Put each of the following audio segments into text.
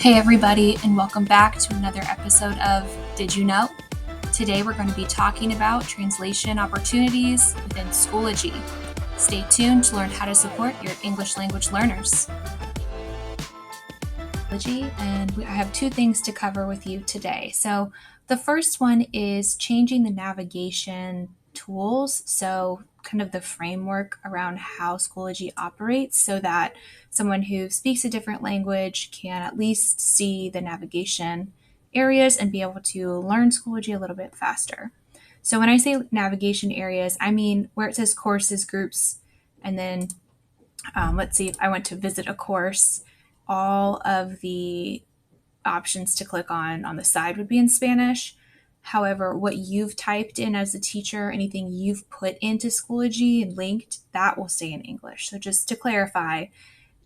Hey everybody, and welcome back to another episode of Did You Know? Today we're going to be talking about translation opportunities within Schoology. Stay tuned to learn how to support your English language learners. And I have two things to cover with you today. So the first one is changing the navigation tools, so kind of the framework around how Schoology operates so that someone who speaks a different language can at least see the navigation areas and be able to learn Schoology a little bit faster. So when I say navigation areas, I mean where it says courses, groups, and then let's see if I went to visit a course, all of the options to click on the side would be in Spanish. However, what you've typed in as a teacher, anything you've put into Schoology and linked, that will stay in English. So just to clarify,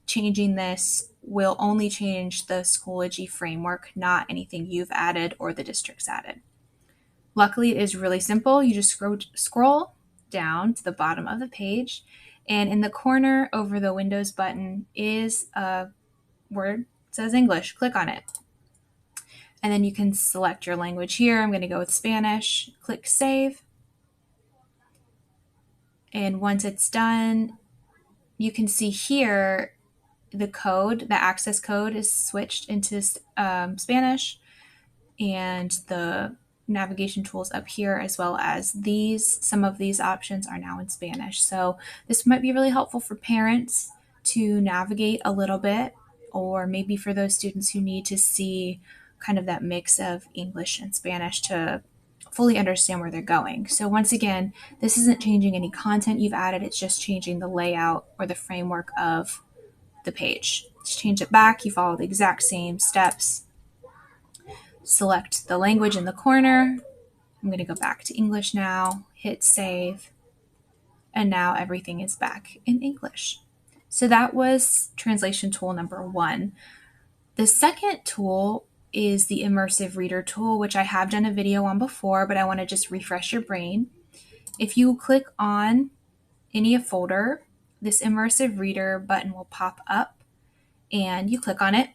changing this will only change the Schoology framework, not anything you've added or the district's added. Luckily, it is really simple. You just scroll down to the bottom of the page, and in the corner over the Windows button is a word that says English. Click on it. And then you can select your language here. I'm going to go with Spanish. Click Save. And once it's done, you can see here the code, the access code is switched into Spanish, and the navigation tools up here, as well as some of these options are now in Spanish. So this might be really helpful for parents to navigate a little bit, or maybe for those students who need to see kind of that mix of English and Spanish to fully understand where they're going. So once again, this isn't changing any content you've added, it's just changing the layout or the framework of the page. To change it back, you follow the exact same steps. Select the language in the corner. I'm going to go back to English now, hit save, and now everything is back in English. So that was translation tool number 1. The second tool is the Immersive Reader tool, which I have done a video on before, but I want to just refresh your brain. If you click on any folder, this Immersive Reader button will pop up and you click on it.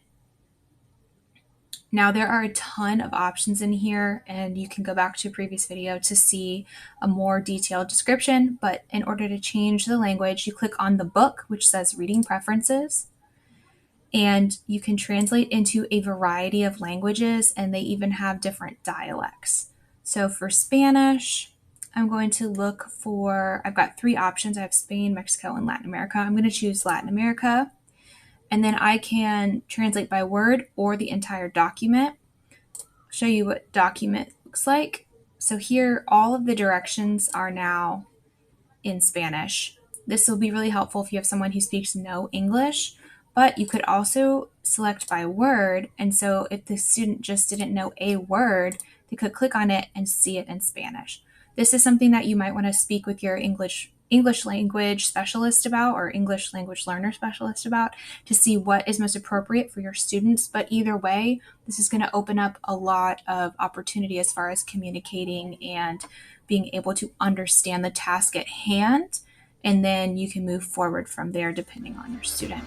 Now there are a ton of options in here, and you can go back to a previous video to see a more detailed description, but in order to change the language, you click on the book, which says Reading Preferences, and you can translate into a variety of languages, and they even have different dialects. So for Spanish, I'm going to look for, I've got 3 options. I have Spain, Mexico, and Latin America. I'm going to choose Latin America. And then I can translate by word or the entire document. I'll show you what document looks like. So here, all of the directions are now in Spanish. This will be really helpful if you have someone who speaks no English, but you could also select by word. And so if the student just didn't know a word, they could click on it and see it in Spanish. This is something that you might want to speak with your English language specialist about, or English language learner specialist about, to see what is most appropriate for your students. But either way, this is going to open up a lot of opportunity as far as communicating and being able to understand the task at hand. And then you can move forward from there depending on your student.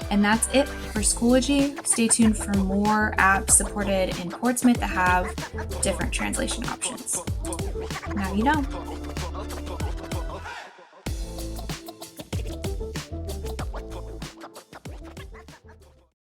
And that's it for Schoology. Stay tuned for more apps supported in Portsmouth that have different translation options. Now you know.